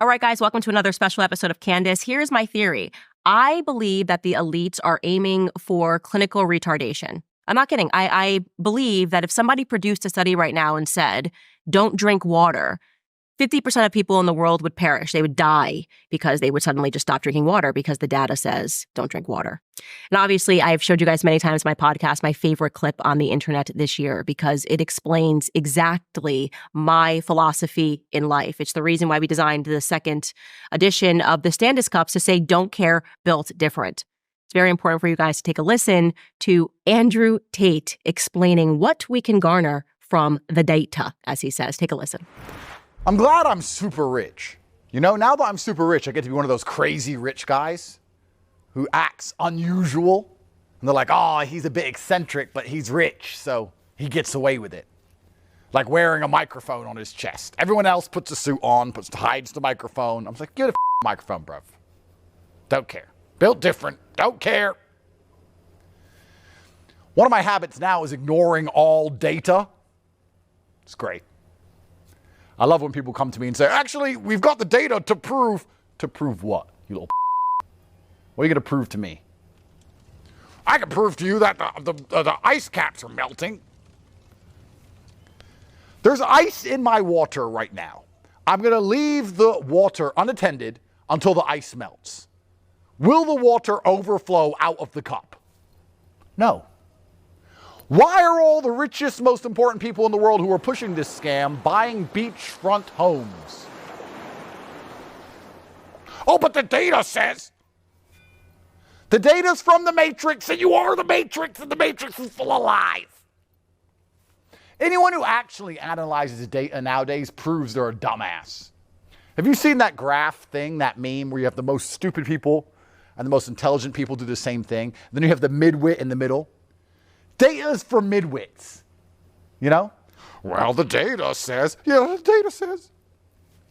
All right, guys, welcome to another special episode of Candace. Here's my theory. I believe that the elites are aiming for clinical retardation. I'm not kidding. I believe that if somebody produced a study right now and said, don't drink water, 50% of people in the world would perish. They would die because they would suddenly just stop drinking water because the data says don't drink water. And obviously, I've showed you guys many times in my podcast, my favorite clip on the internet this year because it explains exactly my philosophy in life. It's the reason why we designed the second edition of the Candace Cups to say, don't care, built different. It's very important for you guys to take a listen to Andrew Tate explaining what we can garner from the data, as he says. Take a listen. I'm glad I'm super rich. You know, now that I'm super rich, I get to be one of those crazy rich guys who acts unusual. And they're like, oh, he's a bit eccentric, but he's rich, so he gets away with it. Like wearing a microphone on his chest. Everyone else puts a suit on, hides the microphone. I'm like, get a microphone, bruv. Don't care. Built different. Don't care. One of my habits now is ignoring all data. It's great. I love when people come to me and say, actually, we've got the data to prove. To prove what, you little What are you going to prove to me? I can prove to you that the ice caps are melting. There's ice in my water right now. I'm going to leave the water unattended until the ice melts. Will the water overflow out of the cup? No. Why are all the richest, most important people in the world who are pushing this scam buying beachfront homes? Oh, but the data says. The data's from the Matrix, and you are the Matrix, and the Matrix is full of lies. Anyone who actually analyzes data nowadays proves they're a dumbass. Have you seen that graph thing, that meme, where you have the most stupid people and the most intelligent people do the same thing? Then you have the midwit in the middle. Data is for midwits, you know? Well, the data says. Yeah, the data says.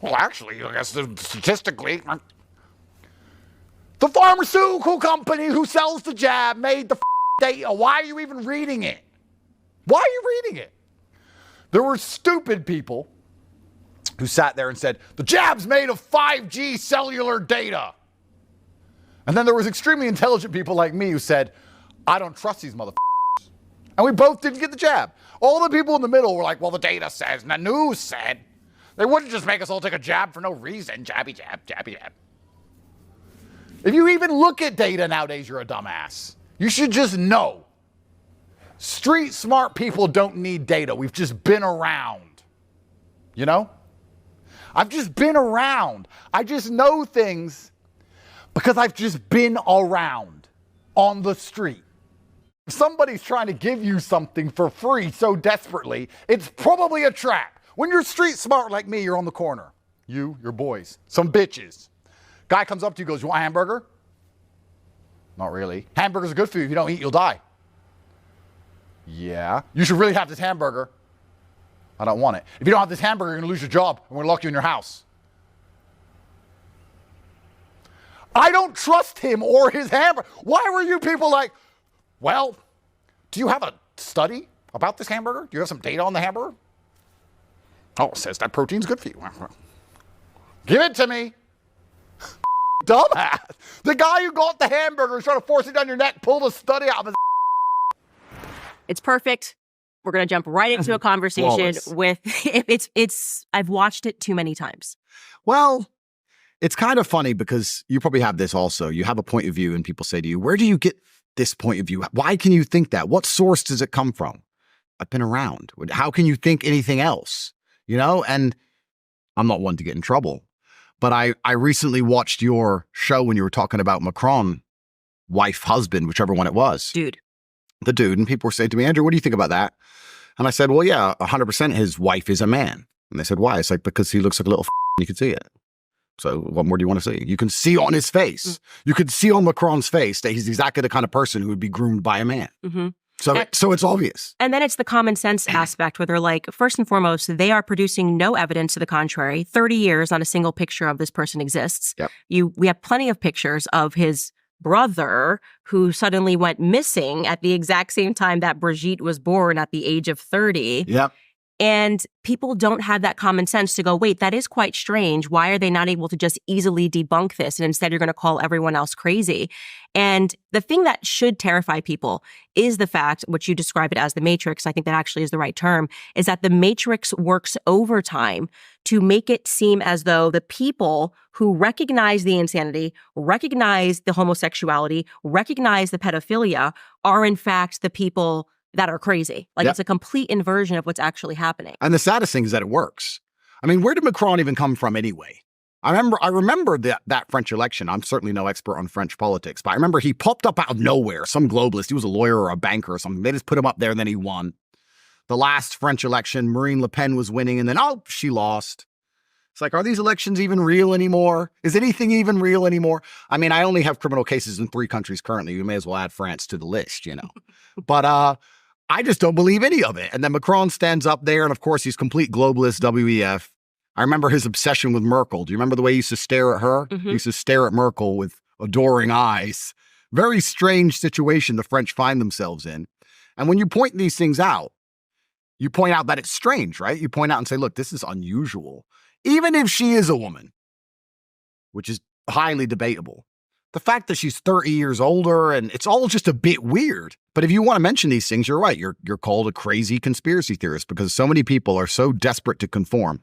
Well, actually, I guess statistically, the pharmaceutical company who sells the jab made the data. Why are you even reading it? Why are you reading it? There were stupid people who sat there and said, the jab's made of 5G cellular data. And then there was extremely intelligent people like me who said, I don't trust these motherfuckers. And we both didn't get the jab. All the people in the middle were like, well, the data says, and the news said. They wouldn't just make us all take a jab for no reason. Jabby jab, jabby jab. If you even look at data nowadays, you're a dumbass. You should just know. Street smart people don't need data. We've just been around. You know? I've just been around. I just know things because I've just been around on the street. If somebody's trying to give you something for free so desperately, it's probably a trap. When you're street smart like me, you're on the corner. You, your boys, some bitches. Guy comes up to you, goes, you want a hamburger? Not really. Hamburgers are good for you. If you don't eat, you'll die. Yeah. You should really have this hamburger. I don't want it. If you don't have this hamburger, you're going to lose your job. I'm going to lock you in your house. I don't trust him or his hamburger. Why were you people like, well, do you have a study about this hamburger? Do you have some data on the hamburger? Oh, it says that protein's good for you. Give it to me. Dumbass. The guy who got the hamburger is trying to force it down your neck, pulled a study out of his. It's perfect. We're going to jump right into a conversation with, I've watched it too many times. Well, it's kind of funny because you probably have this also. You have a point of view and people say to you, where do you get this point of view? Why can you think that? What source does it come from? I've been around. How can you think anything else? You know, and I'm not one to get in trouble, but I recently watched your show when you were talking about Macron, wife, husband, whichever one it was. The dude. And people were saying to me, Andrew, what do you think about that? And I said, well, yeah, 100% his wife is a man. And they said, why? It's like, because he looks like a little you can see it. So what more do you want to see? You can see on his face. You could see on Macron's face that he's exactly the kind of person who would be groomed by a man. Mm-hmm. So it's obvious. And then it's the common sense aspect where they're like, first and foremost, they are producing no evidence to the contrary. 30 years, not a single picture of this person exists. Yep. We have plenty of pictures of his brother who suddenly went missing at the exact same time that Brigitte was born at the age of 30. Yep. And people don't have that common sense to go, wait, that is quite strange. Why are they not able to just easily debunk this? And instead, you're going to call everyone else crazy. And the thing that should terrify people is the fact, which you describe it as the matrix, I think that actually is the right term, is that the matrix works overtime to make it seem as though the people who recognize the insanity, recognize the homosexuality, recognize the pedophilia are in fact the people that are crazy. Like it's a complete inversion of what's actually happening. And the saddest thing is that it works. I mean, where did Macron even come from anyway? I remember that French election. I'm certainly no expert on French politics, but I remember he popped up out of nowhere. Some globalist, he was a lawyer or a banker or something. They just put him up there and then he won. The last French election, Marine Le Pen was winning and then, she lost. It's like, are these elections even real anymore? Is anything even real anymore? I mean, I only have criminal cases in 3 countries currently. We may as well add France to the list, But I just don't believe any of it. And then Macron stands up there, and of course, he's complete globalist, WEF. I remember his obsession with Merkel. Do you remember the way he used to stare at her? Mm-hmm. He used to stare at Merkel with adoring eyes. Very strange situation the French find themselves in. And when you point these things out, you point out that it's strange, right? You point out and say, look, this is unusual. Even if she is a woman, which is highly debatable. The fact that she's 30 years older and it's all just a bit weird. But if you want to mention these things, you're right. You're called a crazy conspiracy theorist because so many people are so desperate to conform.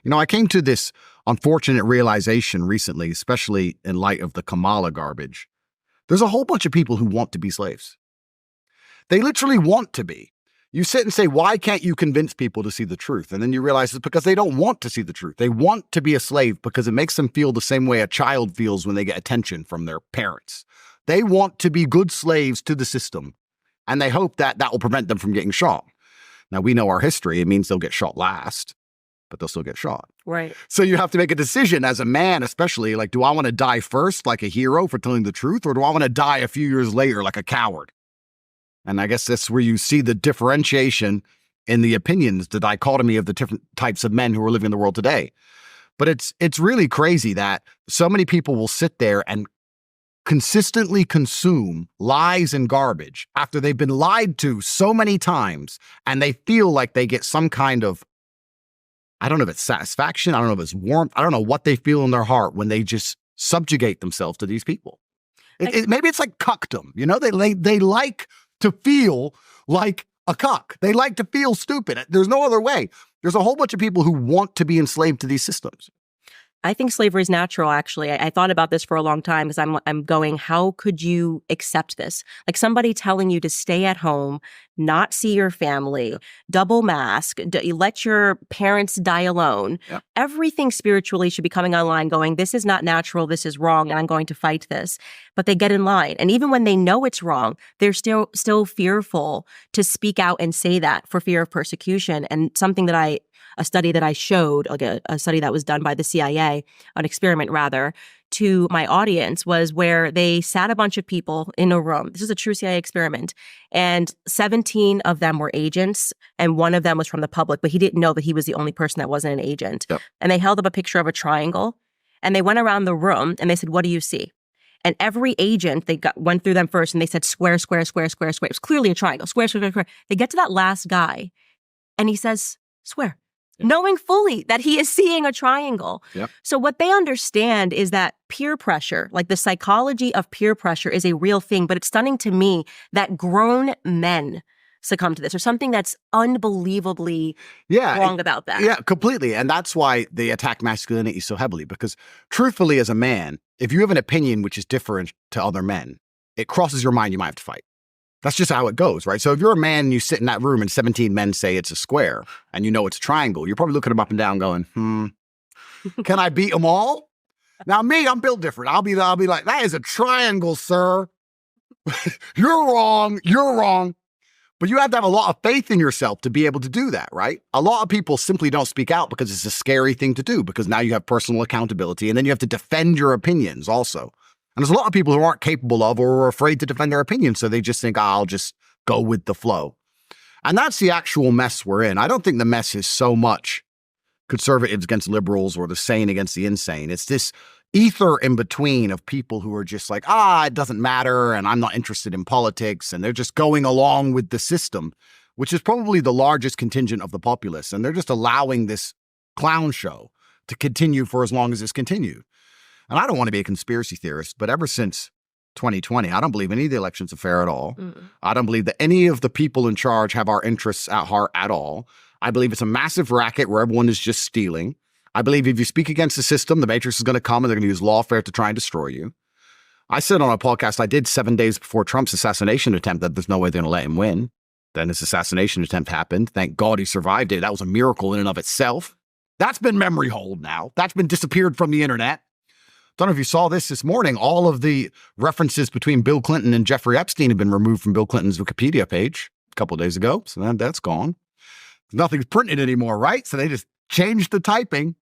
I came to this unfortunate realization recently, especially in light of the Kamala garbage. There's a whole bunch of people who want to be slaves. They literally want to be. You sit and say, why can't you convince people to see the truth? And then you realize it's because they don't want to see the truth. They want to be a slave because it makes them feel the same way a child feels when they get attention from their parents. They want to be good slaves to the system, and they hope that that will prevent them from getting shot. Now, we know our history. It means they'll get shot last, but they'll still get shot. Right. So you have to make a decision as a man, especially, like, do I want to die first like a hero for telling the truth, or do I want to die a few years later like a coward? And I guess that's where you see the differentiation in the opinions, the dichotomy of the different types of men who are living in the world today. But it's really crazy that so many people will sit there and consistently consume lies and garbage after they've been lied to so many times, and they feel like they get some kind of, I don't know if it's satisfaction, I don't know if it's warmth, I don't know what they feel in their heart when they just subjugate themselves to these people. Maybe it's like cuckdom, they like to feel like a cuck. They like to feel stupid. There's no other way. There's a whole bunch of people who want to be enslaved to these systems. I think slavery is natural, actually. I thought about this for a long time because I'm going, how could you accept this? Like somebody telling you to stay at home, not see your family, double mask, let your parents die alone. Yep. Everything spiritually should be coming online going, this is not natural, this is wrong, and I'm going to fight this. But they get in line. And even when they know it's wrong, they're still fearful to speak out and say that for fear of persecution. And something that a study that I showed, like a study that was done by the CIA, an experiment rather, to my audience was where they sat a bunch of people in a room. This is a true CIA experiment. And 17 of them were agents, and one of them was from the public, but he didn't know that he was the only person that wasn't an agent. Yep. And they held up a picture of a triangle, and they went around the room, and they said, what do you see? And every agent, went through them first, and they said, square, square, square, square, square. It was clearly a triangle, square, square, square, square. They get to that last guy, and he says, square. Yep. Knowing fully that he is seeing a triangle. Yep. So what they understand is that peer pressure, like the psychology of peer pressure is a real thing, but it's stunning to me that grown men succumb to this. There's something that's unbelievably wrong about that. Yeah, completely. And that's why they attack masculinity so heavily, because truthfully, as a man, if you have an opinion which is different to other men, it crosses your mind, you might have to fight. That's just how it goes, right? So if you're a man and you sit in that room and 17 men say it's a square and you know it's a triangle, you're probably looking them up and down going, can I beat them all? Now me, I'm built different. I'll be like, that is a triangle, sir. You're wrong. You're wrong. But you have to have a lot of faith in yourself to be able to do that, right? A lot of people simply don't speak out because it's a scary thing to do, because now you have personal accountability and then you have to defend your opinions also. And there's a lot of people who aren't capable of or are afraid to defend their opinions, so they just think, I'll just go with the flow. And that's the actual mess we're in. I don't think the mess is so much conservatives against liberals or the sane against the insane. It's this ether in between of people who are just like, it doesn't matter, and I'm not interested in politics, and they're just going along with the system. which is probably the largest contingent of the populace. And they're just allowing this clown show to continue for as long as it's continued. And I don't want to be a conspiracy theorist, but ever since 2020, I don't believe any of the elections are fair at all. I don't believe that any of the people in charge have our interests at heart at all. I believe it's a massive racket where everyone is just stealing. I believe if you speak against the system, the Matrix is going to come and they're going to use lawfare to try and destroy you. I said on a podcast I did 7 days before Trump's assassination attempt that there's no way they're going to let him win. Then his assassination attempt happened. Thank God he survived it. That was a miracle in and of itself. That's been memory hold now. That's been disappeared from the internet. Don't know if you saw this morning. All of the references between Bill Clinton and Jeffrey Epstein have been removed from Bill Clinton's Wikipedia page a couple of days ago. So that's gone. Nothing's printed anymore, right? So they just changed the typing.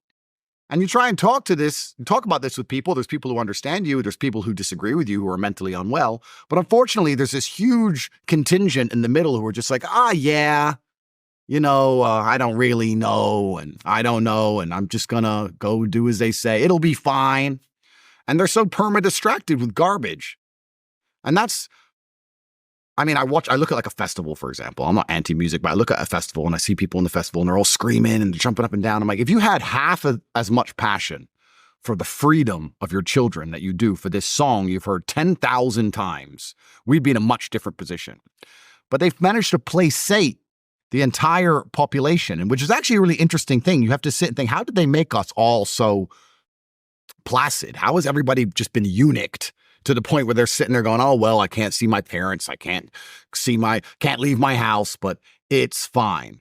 And you try and talk about this with people. There's people who understand you. There's people who disagree with you who are mentally unwell. But unfortunately, there's this huge contingent in the middle who are just like, yeah, I don't really know. And I don't know. And I'm just going to go do as they say. It'll be fine. And they're so perma-distracted with garbage. And I look at like a festival, for example. I'm not anti-music, but I look at a festival and I see people in the festival and they're all screaming and they're jumping up and down. I'm like, if you had half as much passion for the freedom of your children that you do for this song you've heard 10,000 times, we'd be in a much different position. But they've managed to placate the entire population, and which is actually a really interesting thing. You have to sit and think, how did they make us all so placid? How has everybody just been eunuched to the point where they're sitting there going, oh, well, I can't see my parents. I can't leave my house, but it's fine.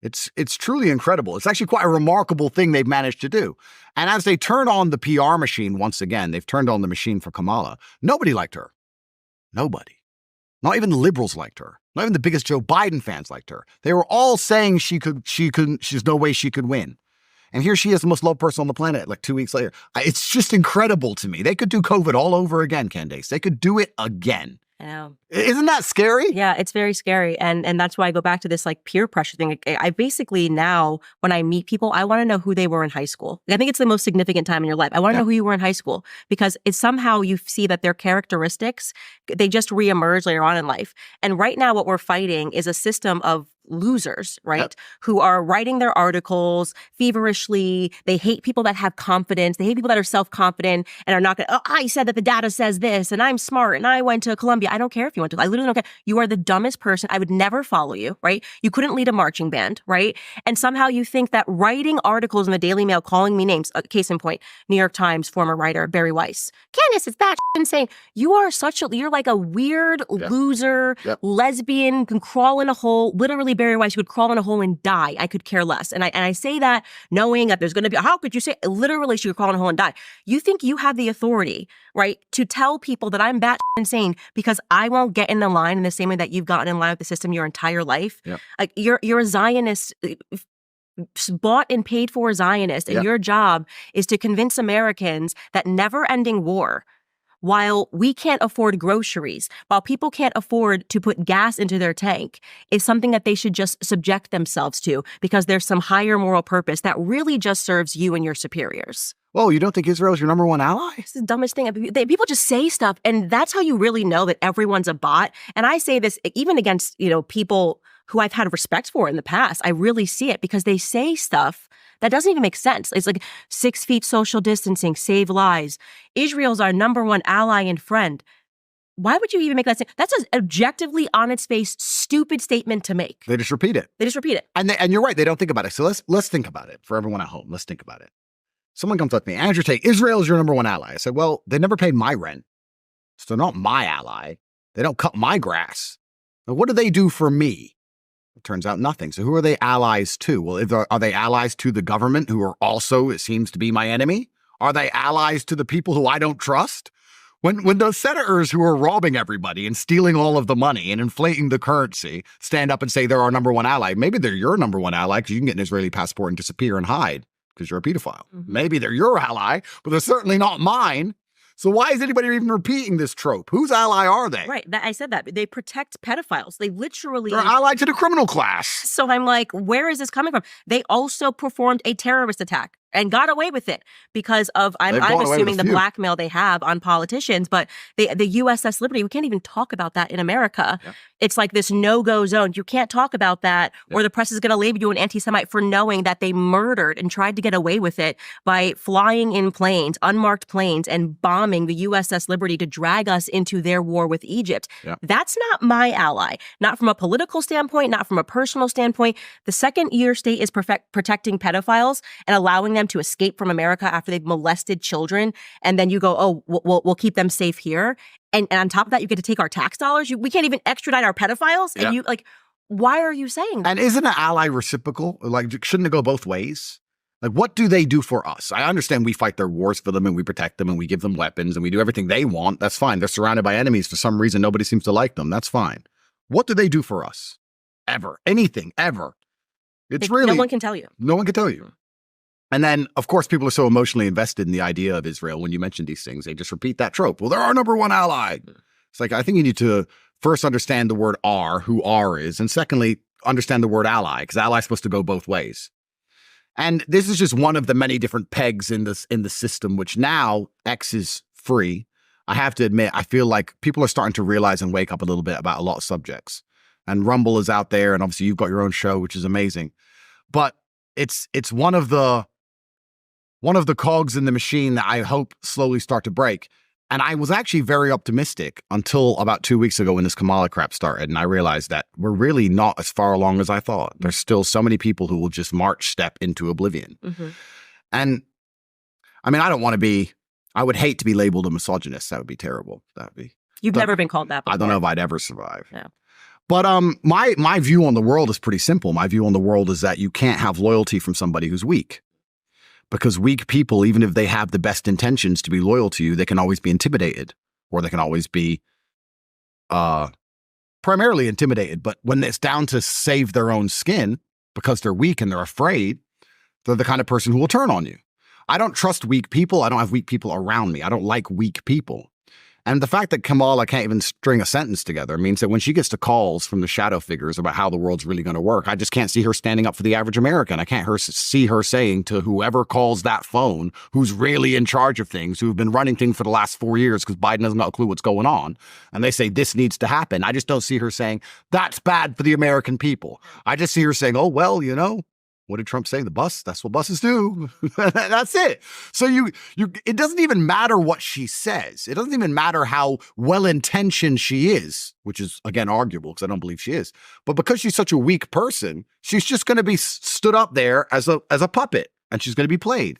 It's truly incredible. It's actually quite a remarkable thing they've managed to do. And as they turn on the PR machine once again, they've turned on the machine for Kamala. Nobody liked her. Nobody. Not even the liberals liked her. Not even the biggest Joe Biden fans liked her. They were all saying she's no way she could win. And here she is, the most loved person on the planet, like 2 weeks later. It's just incredible to me. They could do COVID all over again, Candace. They could do it again. I know. Isn't that scary? Yeah, it's very scary. And that's why I go back to this like peer pressure thing. I basically now, when I meet people, I want to know who they were in high school. I think it's the most significant time in your life. I want to know who you were in high school, because it's somehow you see that their characteristics, they just reemerge later on in life. And right now what we're fighting is a system of losers, right? Yep. Who are writing their articles feverishly. They hate people that have confidence. They hate people that are self-confident and are not going to, I said that the data says this and I'm smart and I went to Columbia. I don't care if you went to, I literally don't care. You are the dumbest person. I would never follow you, right? You couldn't lead a marching band, right? And somehow you think that writing articles in the Daily Mail, calling me names, case in point, New York Times former writer Barry Weiss. Candace, it's that insane. You're like a weird loser, lesbian, can crawl in a hole, literally Barry Weiss would crawl in a hole and die. I could care less. And I say that knowing that there's going to be, how could you say, literally she would crawl in a hole and die. You think you have the authority, right, to tell people that I'm bat insane because I won't get in the line in the same way that you've gotten in line with the system your entire life? Yep. Like you're a Zionist, bought and paid for Zionist, and your job is to convince Americans that never-ending war, while we can't afford groceries, while people can't afford to put gas into their tank, is something that they should just subject themselves to because there's some higher moral purpose that really just serves you and your superiors. Whoa, you don't think Israel's your number one ally? It's the dumbest thing. People just say stuff, and that's how you really know that everyone's a bot. And I say this even against, people who I've had respect for in the past. I really see it because they say stuff that doesn't even make sense. It's like 6 feet social distancing, save lives. Israel's our number one ally and friend. Why would you even make that statement? That's an objectively, on its face, stupid statement to make. They just repeat it. And you're right. They don't think about it. So let's think about it for everyone at home. Let's think about it. Someone comes up to me, Andrew Tate, Israel is your number one ally. I said, well, they never paid my rent. So they're not my ally. They don't cut my grass. Now, what do they do for me? It turns out nothing. So who are they allies to? Well, are they allies to the government, who are also, it seems to be, my enemy? Are they allies to the people who I don't trust? When those senators who are robbing everybody and stealing all of the money and inflating the currency stand up and say they're our number one ally, maybe they're your number one ally because you can get an Israeli passport and disappear and hide because you're a pedophile. Mm-hmm. Maybe they're your ally, but they're certainly not mine. So why is anybody even repeating this trope? Whose ally are they? Right. I said that. They protect pedophiles. They literally... They're allied to the criminal class. So I'm like, where is this coming from? They also performed a terrorist attack. and got away with it because of, I'm They've gone away with assuming a the few. blackmail they have on politicians, but the USS Liberty, we can't even talk about that in America. Yeah. It's like this no-go zone. You can't talk about that, or the press is going to label you an anti-Semite for knowing that they murdered and tried to get away with it by flying in planes, unmarked planes, and bombing the USS Liberty to drag us into their war with Egypt. Yeah. That's not my ally. Not from a political standpoint, not from a personal standpoint. The second your state is protecting pedophiles and allowing them to escape from America after they've molested children, and then you go, oh, we'll keep them safe here. And on top of that, you get to take our tax dollars. We can't even extradite our pedophiles. Yeah. And you why are you saying that? And isn't an ally reciprocal? Like, shouldn't it go both ways? Like, what do they do for us? I understand we fight their wars for them and we protect them and we give them weapons and we do everything they want. That's fine. They're surrounded by enemies. For some reason, nobody seems to like them. That's fine. What do they do for us? Ever. Anything, ever. It's really... No one can tell you. No one can tell you. And then, of course, people are so emotionally invested in the idea of Israel. When you mention these things, they just repeat that trope. Well, they're our number one ally. It's like, I think you need to first understand the word "our," who "our" is, and secondly, understand the word ally, because ally is supposed to go both ways. And this is just one of the many different pegs in the system, which now X is free. I have to admit, I feel like people are starting to realize and wake up a little bit about a lot of subjects. And Rumble is out there, and obviously you've got your own show, which is amazing. But it's one of the cogs in the machine that I hope slowly start to break. And I was actually very optimistic until about 2 weeks ago when this Kamala crap started. And I realized that we're really not as far along as I thought. There's still so many people who will just march step into oblivion. Mm-hmm. And I mean, I would hate to be labeled a misogynist. That would be terrible. You've never been called that before. I don't know if I'd ever survive. No. But my view on the world is pretty simple. My view on the world is that you can't have loyalty from somebody who's weak. Because weak people, even if they have the best intentions to be loyal to you, they can always be intimidated, or they can always be primarily intimidated. But when it's down to save their own skin because they're weak and they're afraid, they're the kind of person who will turn on you. I don't trust weak people. I don't have weak people around me. I don't like weak people. And the fact that Kamala can't even string a sentence together means that when she gets to calls from the shadow figures about how the world's really going to work, I just can't see her standing up for the average American. I can't see her saying to whoever calls that phone, who's really in charge of things, who've been running things for the last 4 years because Biden doesn't got a clue what's going on, and they say this needs to happen. I just don't see her saying, that's bad for the American people. I just see her saying, oh, well, you know, what did Trump say? The bus, that's what buses do. That's it. So it doesn't even matter what she says. It doesn't even matter how well-intentioned she is, which is, again, arguable because I don't believe she is. But because she's such a weak person, she's just going to be stood up there as a puppet, and she's going to be played.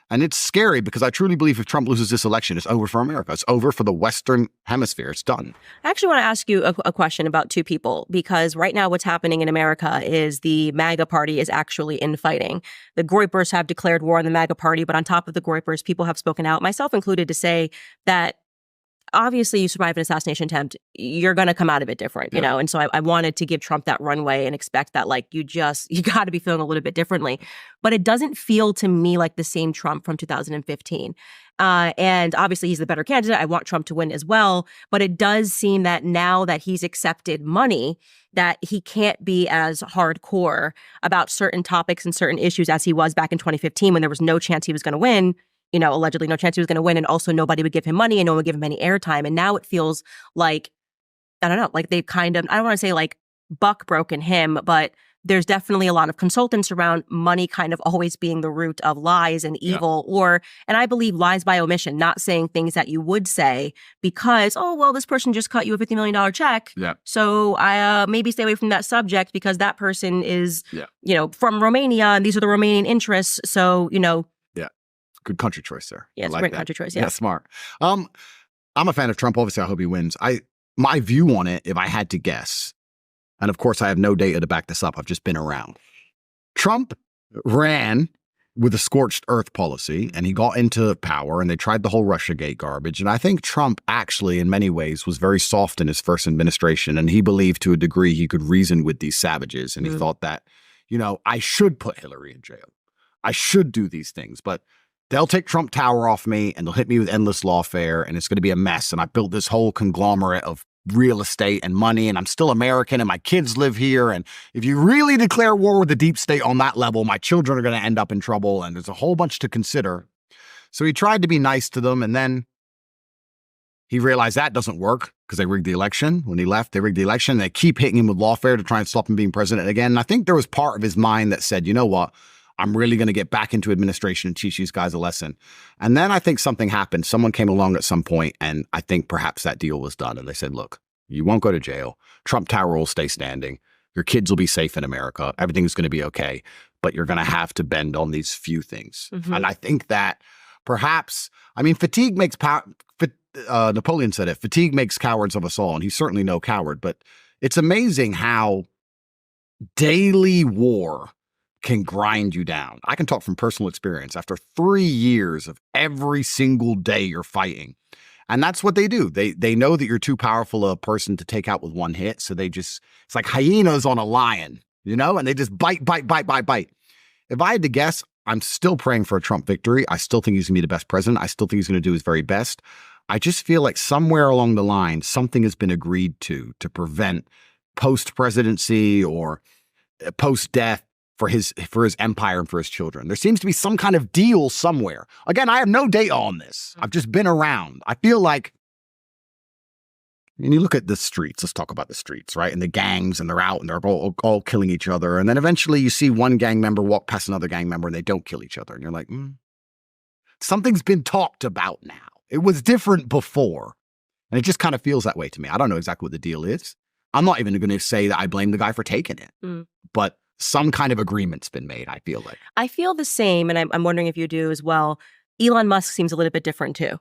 And it's scary because I truly believe if Trump loses this election, it's over for America. It's over for the Western Hemisphere. It's done. I actually want to ask you a question about two people, because right now what's happening in America is the MAGA party is actually infighting. The Groypers have declared war on the MAGA party, but on top of the Groypers, people have spoken out, myself included, to say that obviously you survive an assassination attempt, you're going to come out of it different, you know? And so I wanted to give Trump that runway and expect that, like, you got to be feeling a little bit differently. But it doesn't feel to me like the same Trump from 2015. And obviously he's the better candidate. I want Trump to win as well. But it does seem that now that he's accepted money, that he can't be as hardcore about certain topics and certain issues as he was back in 2015 when there was no chance he was going to win. You know, allegedly no chance he was going to win. And also nobody would give him money and no one would give him any airtime. And now it feels like, I don't know, like they've kind of, I don't want to say like buck broken him, but there's definitely a lot of consultants around money kind of always being the root of lies and evil, and I believe lies by omission, not saying things that you would say because, oh, well, this person just cut you a $50 million check. Yeah. So I maybe stay away from that subject because that person is, you know, from Romania and these are the Romanian interests. So, you know, good country choice there. Yeah, it's a great country choice. Yeah, smart. I'm a fan of Trump. Obviously, I hope he wins. My view on it, if I had to guess, and of course, I have no data to back this up. I've just been around. Trump ran with a scorched earth policy, and he got into power, and they tried the whole Russiagate garbage. And I think Trump actually, in many ways, was very soft in his first administration, and he believed to a degree he could reason with these savages, and he thought that, you know, I should put Hillary in jail. I should do these things, but they'll take Trump Tower off me and they'll hit me with endless lawfare and it's going to be a mess. And I built this whole conglomerate of real estate and money, and I'm still American and my kids live here. And if you really declare war with the deep state on that level, my children are going to end up in trouble. And there's a whole bunch to consider. So he tried to be nice to them. And then he realized that doesn't work because they rigged the election. When he left, they rigged the election. They keep hitting him with lawfare to try and stop him being president again. And I think there was part of his mind that said, you know what? I'm really going to get back into administration and teach these guys a lesson. And then I think something happened. Someone came along at some point, and I think perhaps that deal was done. And they said, look, you won't go to jail. Trump Tower will stay standing. Your kids will be safe in America. Everything's going to be okay. But you're going to have to bend on these few things. Mm-hmm. And I think that perhaps, I mean, fatigue makes power. Napoleon said it. Fatigue makes cowards of us all. And he's certainly no coward. But it's amazing how daily war can grind you down. I can talk from personal experience. After 3 years of every single day you're fighting, and that's what they do. They know that you're too powerful a person to take out with one hit, so they just, it's like hyenas on a lion, you know, and they just bite. If I had to guess, I'm still praying for a Trump victory. I still think he's going to be the best president. I still think he's going to do his very best. I just feel like somewhere along the line, something has been agreed to prevent post-presidency or post-death for his empire and for his children. There seems to be some kind of deal somewhere. Again, I have no data on this. I've just been around. I feel like, and you look at the streets, let's talk about the streets, right? And the gangs, and they're out and they're all killing each other. And then eventually you see one gang member walk past another gang member and they don't kill each other. And you're like, something's been talked about now. It was different before. And it just kind of feels that way to me. I don't know exactly what the deal is. I'm not even going to say that I blame the guy for taking it. But some kind of agreement's been made, I feel like. I feel the same, and I'm wondering if you do as well. Elon Musk seems a little bit different too.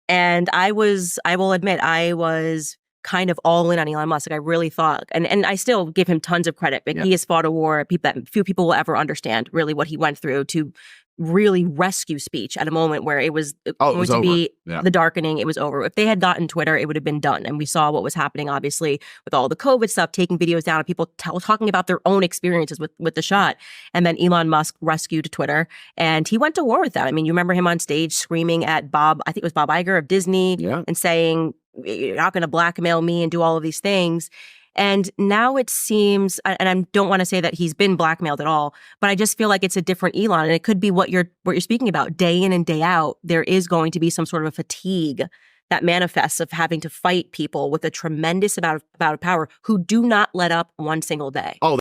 And I will admit, I was kind of all in on Elon Musk. Like I really thought, and I still give him tons of credit, but he has fought a war that few people will ever understand really what he went through to really rescue speech at a moment where it was going to be the darkening. It was over. If they had gotten Twitter, it would have been done. And we saw what was happening, obviously, with all the COVID stuff, taking videos down of people talking about their own experiences with the shot. And then Elon Musk rescued Twitter, and he went to war with that. I mean, you remember him on stage screaming at I think it was Bob Iger of Disney, and saying, you're not going to blackmail me and do all of these things. And now it seems, and I don't want to say that he's been blackmailed at all, but I just feel like it's a different Elon. And it could be what you're speaking about. Day in and day out, there is going to be some sort of a fatigue that manifests of having to fight people with a tremendous amount of power who do not let up one single day. Oh,